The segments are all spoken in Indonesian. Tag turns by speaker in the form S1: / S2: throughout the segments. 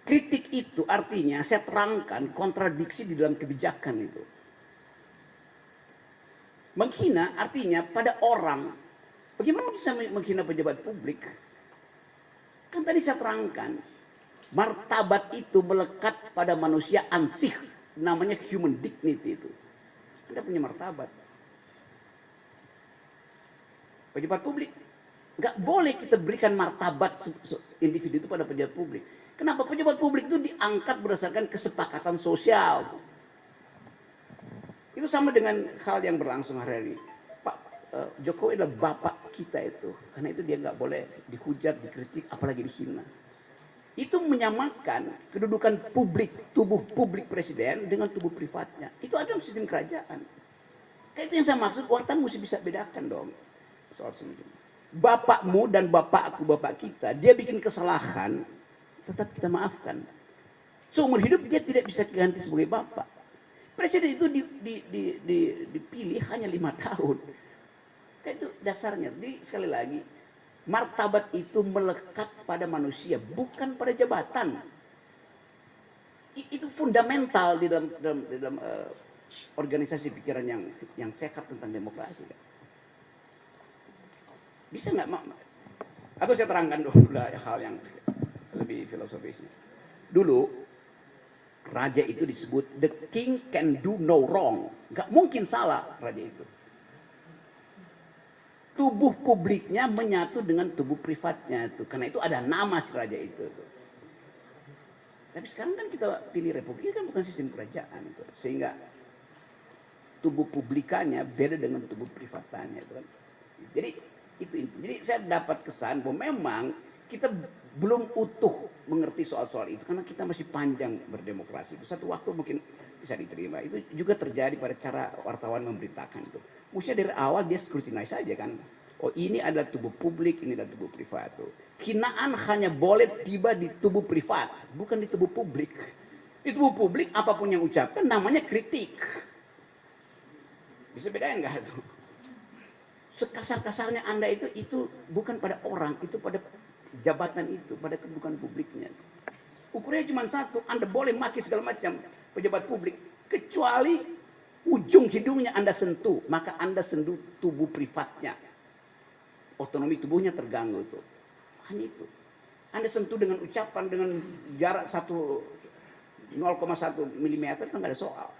S1: Kritik itu artinya saya terangkan kontradiksi di dalam kebijakan itu. Menghina artinya pada orang. Bagaimana bisa menghina pejabat publik? Kan tadi saya terangkan, martabat itu melekat pada manusia ansih, namanya human dignity itu. Anda punya martabat. Pejabat publik, nggak boleh kita berikan martabat individu itu pada pejabat publik. Kenapa? Pejabat publik itu diangkat berdasarkan kesepakatan sosial. Itu sama dengan hal yang berlangsung hari ini. Pak Jokowi adalah bapak kita itu. Karena itu dia nggak boleh dihujat, dikritik, apalagi dihina. Itu menyamakan kedudukan publik, tubuh publik presiden dengan tubuh privatnya. Itu ada dalam sistem kerajaan. Itu yang saya maksud, wartawan mesti bisa bedakan dong. Soal sendiri. Bapakmu dan bapakku, bapak kita, dia bikin kesalahan, tetap kita maafkan. Seumur hidup dia tidak bisa diganti sebagai bapak. Presiden itu dipilih hanya 5 tahun. Itu dasarnya. Jadi sekali lagi, martabat itu melekat pada manusia, bukan pada jabatan. Itu fundamental di dalam organisasi pikiran yang sehat tentang demokrasi. Bisa nggak? Atau saya terangkan dulu hal yang lebih filosofisnya. Dulu raja itu disebut the king can do no wrong. Nggak mungkin salah raja itu. Tubuh publiknya menyatu dengan tubuh privatnya itu. Karena itu ada nama si raja itu. Tapi sekarang kan kita pilih republik, kan bukan sistem kerajaan itu. Sehingga tubuh publikannya beda dengan tubuh privatannya itu kan. Jadi itu. Jadi saya dapat kesan bahwa memang kita belum utuh mengerti soal-soal itu karena kita masih panjang berdemokrasi. Itu satu waktu mungkin bisa diterima. Itu juga terjadi pada cara wartawan memberitakan itu. Mestinya dari awal dia scrutinize saja kan. Oh ini adalah tubuh publik, ini adalah tubuh privat. Hinaan hanya boleh tiba di tubuh privat, bukan di tubuh publik. Di tubuh publik apapun yang ucapkan namanya kritik. Bisa bedain nggak itu? Sekasar-kasarnya Anda itu bukan pada orang, itu pada jabatan itu, pada kedudukan publiknya. Ukurannya cuma satu, Anda boleh maki segala macam pejabat publik, kecuali ujung hidungnya Anda sentuh, maka Anda sentuh tubuh privatnya. Otonomi tubuhnya terganggu itu. Hanya itu. Anda sentuh dengan ucapan, dengan jarak 0,1 mm, itu nggak ada soal.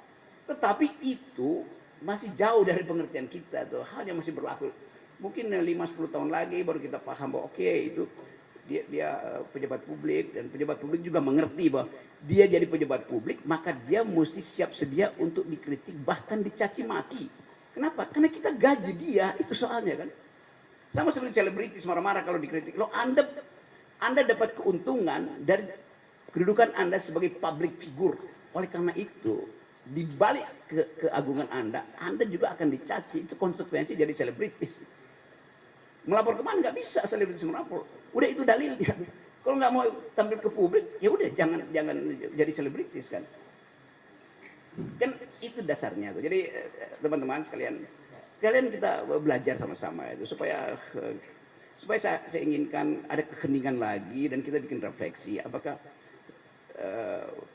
S1: Tetapi itu masih jauh dari pengertian kita tuh. Hal yang masih berlaku. Mungkin 5-10 tahun lagi baru kita paham bahwa oke, itu dia pejabat publik, dan pejabat publik juga mengerti bahwa dia jadi pejabat publik, maka dia mesti siap sedia untuk dikritik, bahkan dicaci maki. Kenapa? Karena kita gaji dia, itu soalnya kan. Sama seperti selebritis marah-marah kalau dikritik. Loh, Anda dapat keuntungan dari kedudukan Anda sebagai public figure. Oleh karena itu, di balik keagungan Anda juga akan dicaci. Itu konsekuensi jadi selebritis. Melapor kemana? Nggak bisa selebritis melapor. Udah itu dalilnya. Kalau nggak mau tampil ke publik, ya udah jangan jadi selebritis kan. Kan itu dasarnya tuh. Jadi teman-teman sekalian kita belajar sama-sama itu supaya saya inginkan ada keheningan lagi dan kita bikin refleksi apakah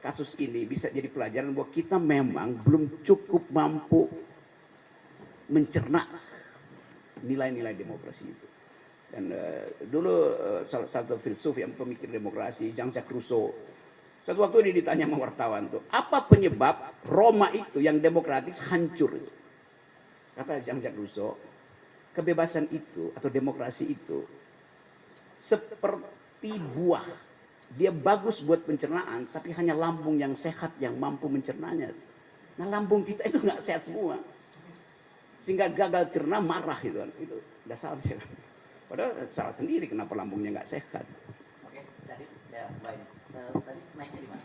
S1: kasus ini bisa jadi pelajaran bahwa kita memang belum cukup mampu mencerna nilai-nilai demokrasi itu. Dan dulu salah satu filsuf yang pemikir demokrasi, Jean-Jacques Rousseau, satu waktu dia ditanya sama wartawan tuh, apa penyebab Roma itu yang demokratis hancur itu? Kata Jean-Jacques Rousseau, kebebasan itu atau demokrasi itu seperti buah. Dia bagus buat pencernaan, tapi hanya lambung yang sehat yang mampu mencernanya. Nah lambung kita itu nggak sehat semua, sehingga gagal cerna marah gitu kan. Itu dasarnya. Padahal salah sendiri kenapa lambungnya nggak sehat.
S2: Oke, tadi ya baik. Tadi naiknya di mana?